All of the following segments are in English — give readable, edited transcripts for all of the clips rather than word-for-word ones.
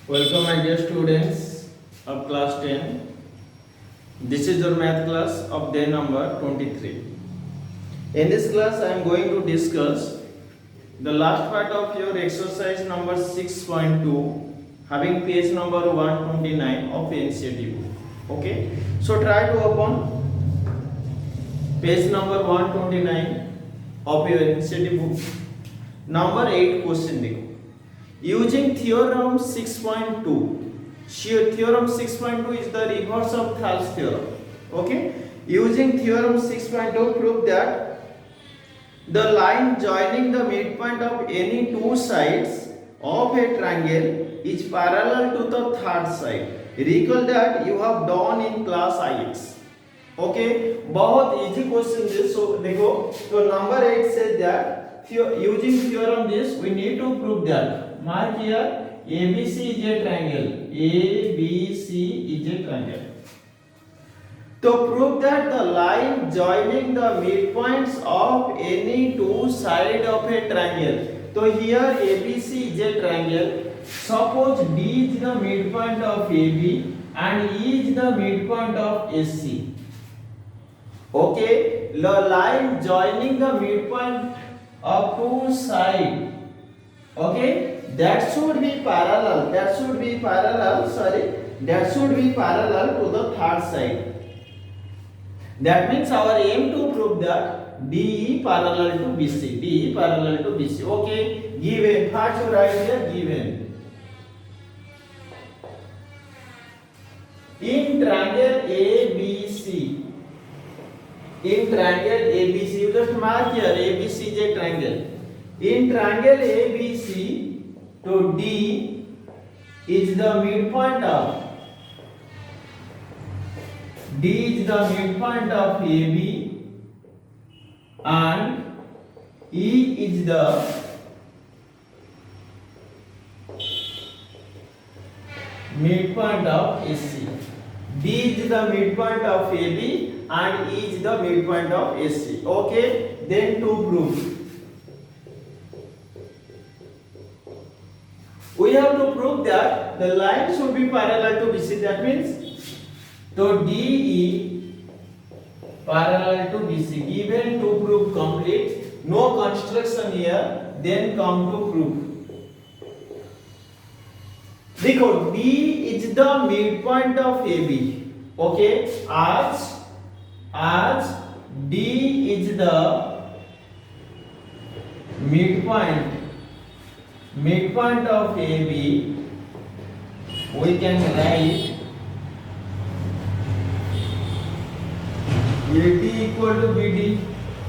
Welcome, my dear students of class 10. This is your math class of day number 23. In this class, I am going to discuss the last part of your exercise number 6.2, having page number 129 of NCERT book. Okay, so try to open page number 129 of your NCERT book. Number 8 question देखो. Using theorem 6.2, theorem 6.2 is the reverse of Thales theorem. Okay, using theorem 6.2 prove that the line joining the midpoint of any two sides of a triangle is parallel to the third side. Recall that you have done in class IX. Okay, बहुत easy question this. So देखो, तो number 8 says that using theorem this we need to prove that. Mark here, ABC is a triangle. ABC is a triangle. To prove that the line joining the midpoints of any two sides of a triangle. So here ABC is a triangle. Suppose D is the midpoint of AB and E is the midpoint of AC. Okay, the line joining the midpoint of two sides. Okay, that should be parallel. That should be parallel to the third side. That means our aim to prove that DE parallel to BC. DE parallel to BC. Okay, given. First you write here given. In triangle ABC. In triangle ABC, you just mark here ABC is a triangle. In triangle ABC, to D is the midpoint of AB and E is the midpoint of AC. D is the midpoint of AB and E is the midpoint of AC. Okay, then to prove. We have to prove that the line should be parallel to BC. That means to DE parallel to BC. Given to prove complete. No construction here. Then come to prove. देखो D is the midpoint of AB. Okay, as D is the midpoint of AB, we can write AD equal to BD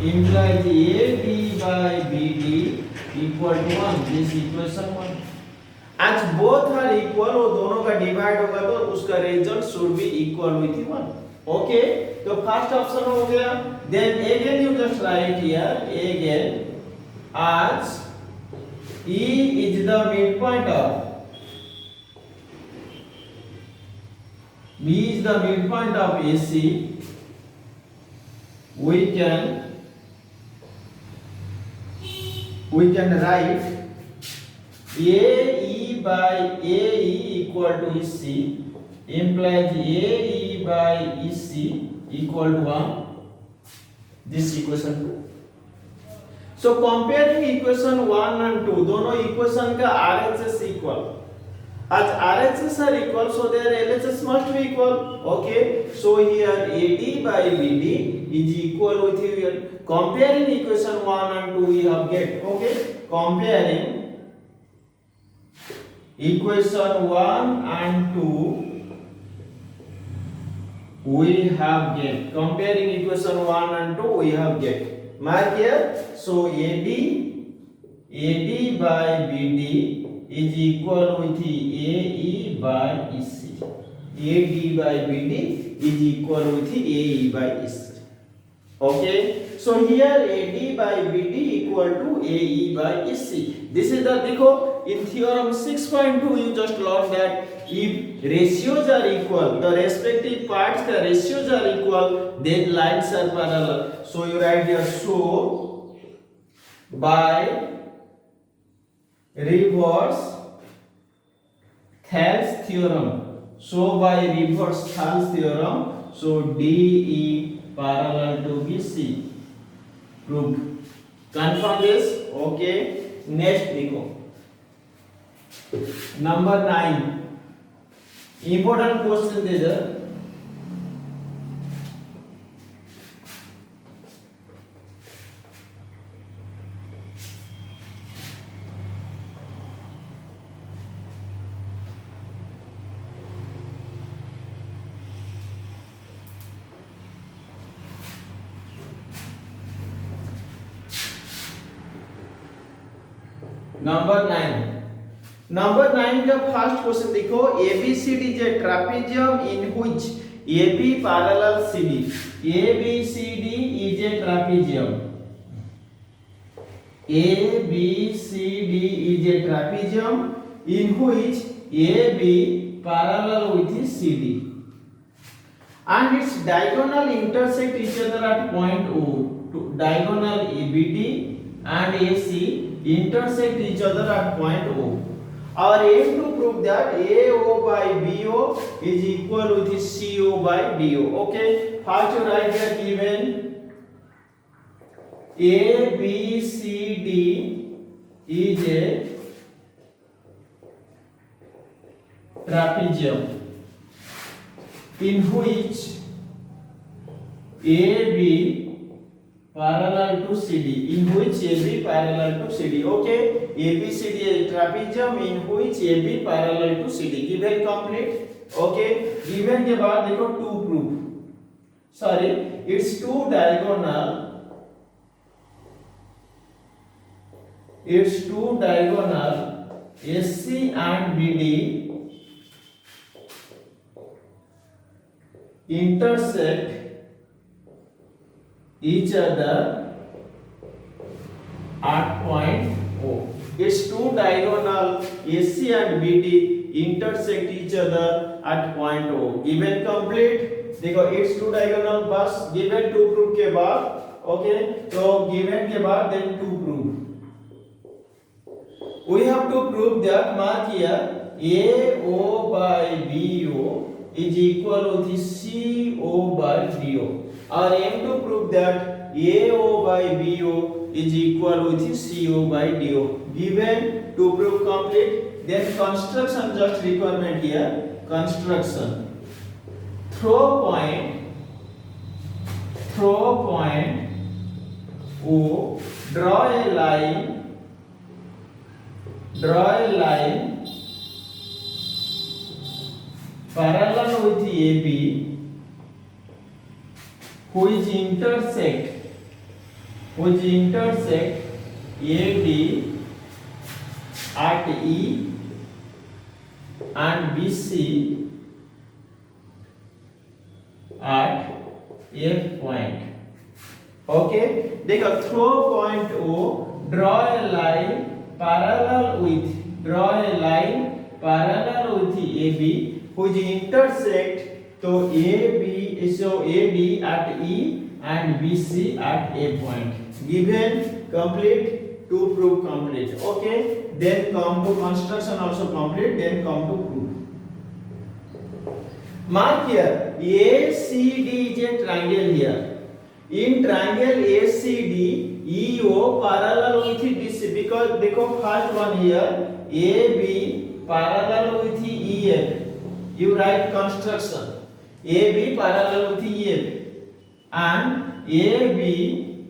implies AD by BD equal to 1. This equation 1. As both are equal, वो दोनों का divide होगा तो उसका result should be equal with 1. Okay, तो first option हो गया. Then again you just write here again as E is the midpoint of B is the midpoint of AC. We can write AE by AE equal to C implies AE by EC equal to 1. This equation 2. So comparing equation 1 and 2, दोनों equation का RHS equal. As RHS are equal, so their LHS must be equal. Okay, so here AD by BD is equal with here. Comparing equation 1 and 2, we have get. Okay, comparing equation 1 and 2, we have get. Comparing equation 1 and 2, we have get. Mark here. So AD by BD is equal with AE by EC. AD by BD is equal with AE by EC. Okay. So here AD by BD equal to AE by EC. This is the देखो in theorem 6.2 you just learned that if ratios are equal, the respective parts the ratios are equal, then lines are parallel. So you write here so by reverse Thales theorem. So by reverse Thales theorem, so DE parallel to BC. Proved. Confirm this? Okay. Next देखो. Number 9. Important question is there. Number 9 का first question देखो ABCD is a trapezium in which AB parallel CD. ABCD is a trapezium. ABCD is a trapezium in which AB parallel with CD and its diagonal intersect each other at point O. Diagonal ABD and AC intersect each other at point O. Our aim to prove that AO by BO is equal with CO by DO. Okay, first you write here given ABCD is a trapezium in which AB parallel to CD, in which AB parallel to CD. Okay, ABCD is a trapezium in which AB parallel to CD. Given complete. Okay, given के बाद देखो two proof. Sorry, it's two diagonal. It's two diagonal AC and BD intersect each other at point O. Its two diagonal AC and BD intersect each other at point O. Given complete. देखो its two diagonal बस given two proof के बाद. Okay, तो given के बाद then two proof. We have to prove that mark here AO by BO is equal to CO by DO. Our aim to prove that AO by BO is equal with CO by DO. Given to prove complete, then construction just requirement here. Construction. Throw point O. Draw a line parallel with AB which intersect AD at E and BC at F point. Okay, देखो throw point O, draw a line parallel with AB which intersect तो AD at E and BC at A point. Given complete to prove complete. Okay, then come to construction also complete, then come to proof. Mark here ACD is a triangle here. In triangle ACD, EO parallel with DC because देखो first one here AB parallel with EF. You write construction. AB parallel with EF and AB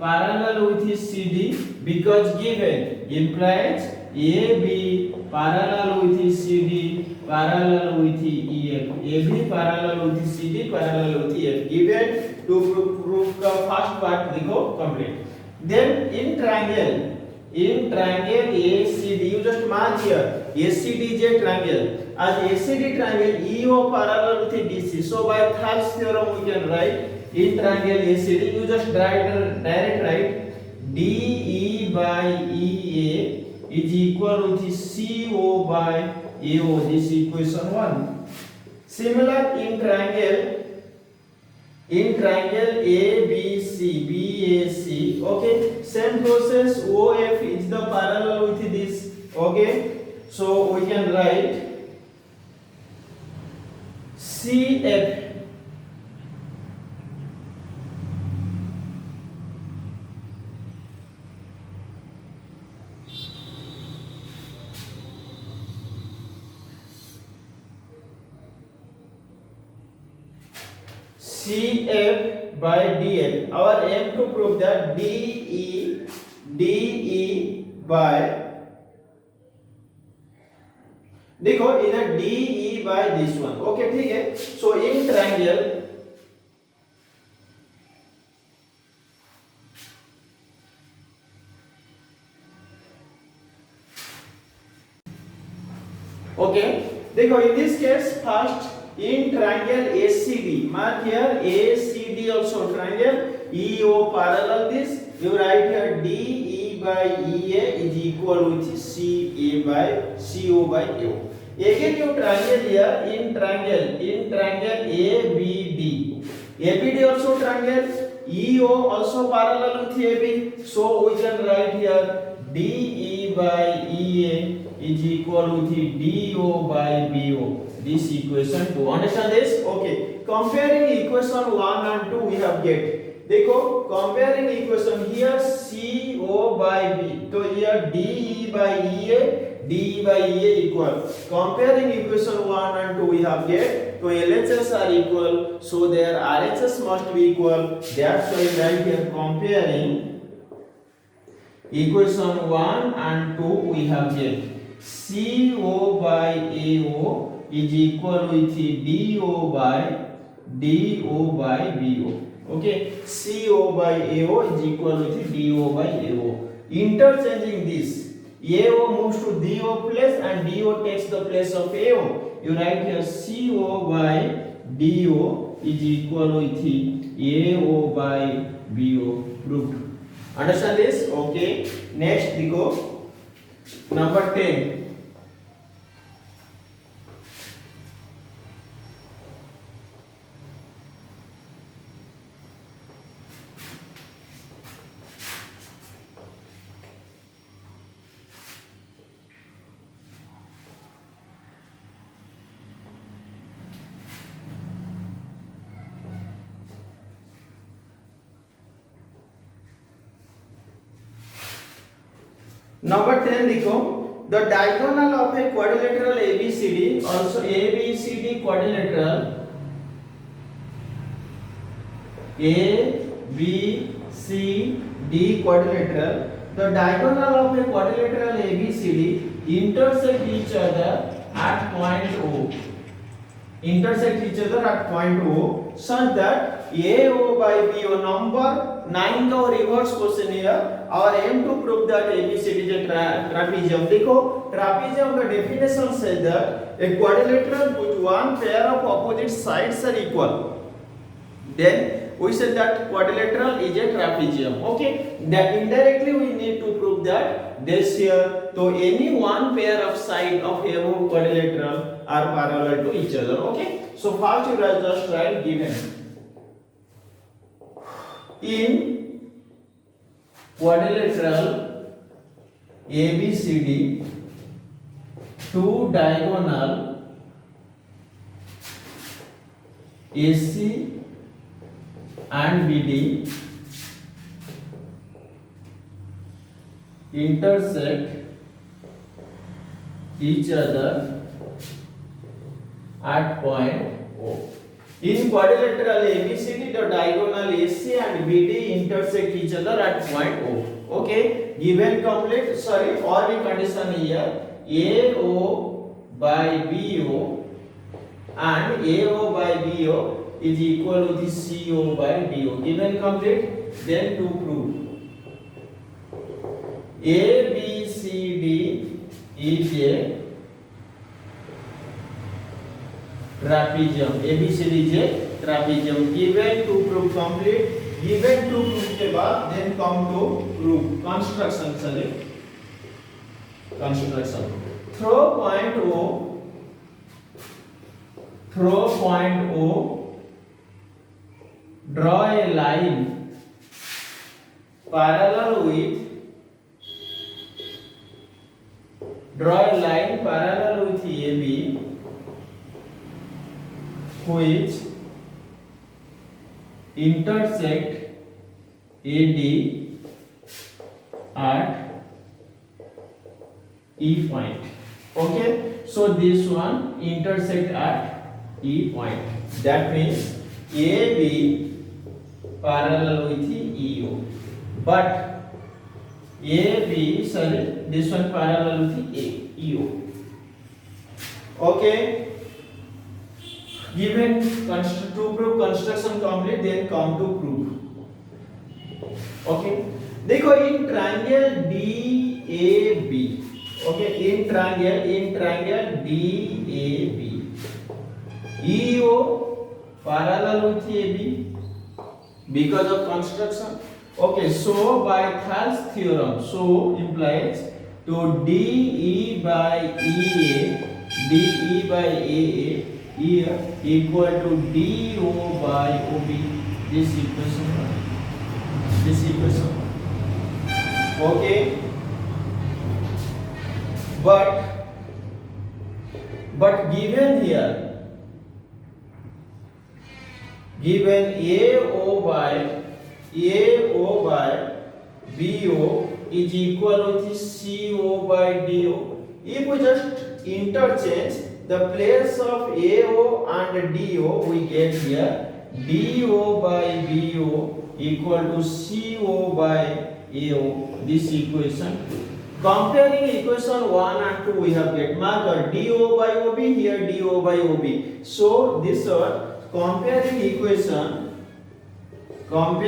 parallel with CD because given implies AB parallel with CD parallel with EF. AB parallel with CD parallel with EF. Given to prove the first part देखो complete. Then in triangle ACD you just mark here ACD is a triangle. As ACD triangle EO parallel with DC. So by Thales theorem we can write in triangle ACD you just direct write DE by EA is equal with CO by AO. This is equation 1. Similar in triangle ABC BAC. Okay, same process. OF is the parallel with this. Okay, so we can write CF CF by DL. Our aim to prove that DE by, देखो इधर DE by this one. Okay, ठीक है. So in triangle okay, देखो in this case first in triangle ACD, mark here ACD also triangle, EO parallel this, you write here DE by EA is equal with CA by CO by AO. Again you triangle here in triangle ABD. ABD also triangle, EO also parallel with AB, so we can write here DE by EA is equal with DO by BO. This equation 2. Understand this? Okay. Comparing equation 1 and 2 we have get. देखो comparing equation here CO by B. तो here DE by EA equal. Comparing equation 1 and 2 we have get. So LHS are equal. So their RHS must be equal. That's why right here comparing equation 1 and 2 we have get. CO by AO is equal with DO by BO. Okay, CO by AO is equal with DO by AO. Interchanging this, AO moves to DO place and DO takes the place of AO. You write here CO by DO is equal with AO by BO. Proved. Understand this? Okay. Next, we go number 10. Number 10 देखो, the diagonal of a quadrilateral ABCD, also ABCD quadrilateral, ABCD quadrilateral, the diagonal of a quadrilateral ABCD intersect each other at point O. Intersect each other at point O such that AO by BO. Number 9 का reverse question here. Our aim to prove that ABCD is a trapezium. देखो trapezium का definition says that a quadrilateral with one pair of opposite sides are equal. Then we said that quadrilateral is a trapezium. Okay. That indirectly we need to prove that this here. So any one pair of side of a quadrilateral are parallel to each other. Okay. So first you guys just write given. In quadrilateral ABCD, two diagonal AC and BD intersect each other at point O. In quadrilateral ABCD, the diagonal AC and BD intersect each other at point O. Okay, given complete, sorry, or we condition here AO by BO and AO by BO is equal to the CO by DO. Given complete, then to prove ABCD is a trapezium. ABCD is a trapezium. Given to prove complete. Given to prove के बाद then come to prove construction. Sorry, construction. Throw point O. Draw a line parallel with AB which intersect AD at E point. Okay, so this one intersect at E point. That means AB parallel with EO, but this one parallel with EO. Okay, given to prove construction complete, then come to proof. Okay, देखो in triangle DAB, okay, in triangle DAB, EO parallel with AB because of construction. Okay, so by Thales theorem, so implies to DE by AA equal to DO by OB. This equation. Okay, but given here, given AO by BO is equal to CO by DO. If we just interchange the place of AO and DO, we get here DO by BO equal to CO by AO. This equation. Comparing equation 1 and 2, we have get marker DO by OB, here DO by OB. So this one, comparing equation 1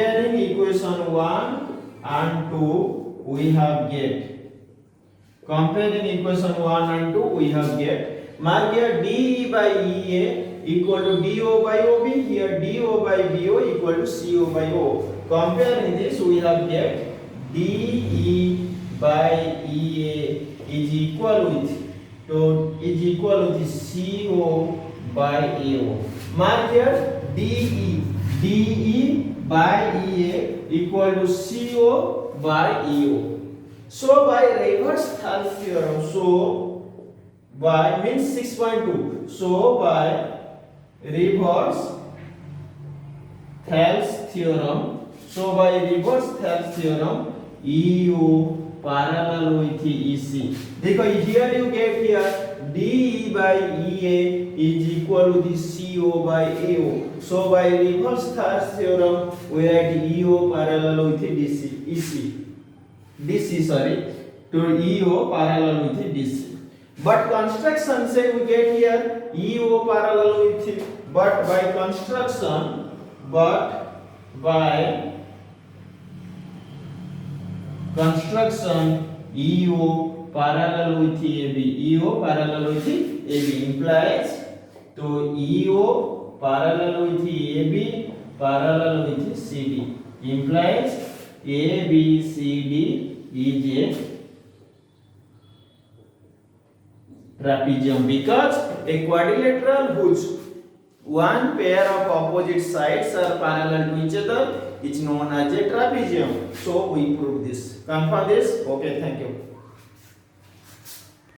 and 2, we have get. Comparing equation 1 and 2, we have get. Mark here DE by EA equal to DO by OB, here DO by BO equal to CO by O. Comparing this, we have get DE by EA is equal with CO by AO. Mark here DE by EA equal to CO by EO. So by reverse Thales theorem, so by means 6.2. So by reverse Thales theorem, EO parallel with EC. देखो here you get here DE by EA is equal to the CO by AO. So by reverse Thales theorem, we write EO parallel with to EO parallel with DC. But construction say we get here EO parallel with, but by construction, EO parallel with AB implies to EO parallel with AB parallel with CD implies ABCD is a trapezium, because a quadrilateral whose one pair of opposite sides are parallel to each other is known as a trapezium. So we prove this. Confirm this. Okay, thank you.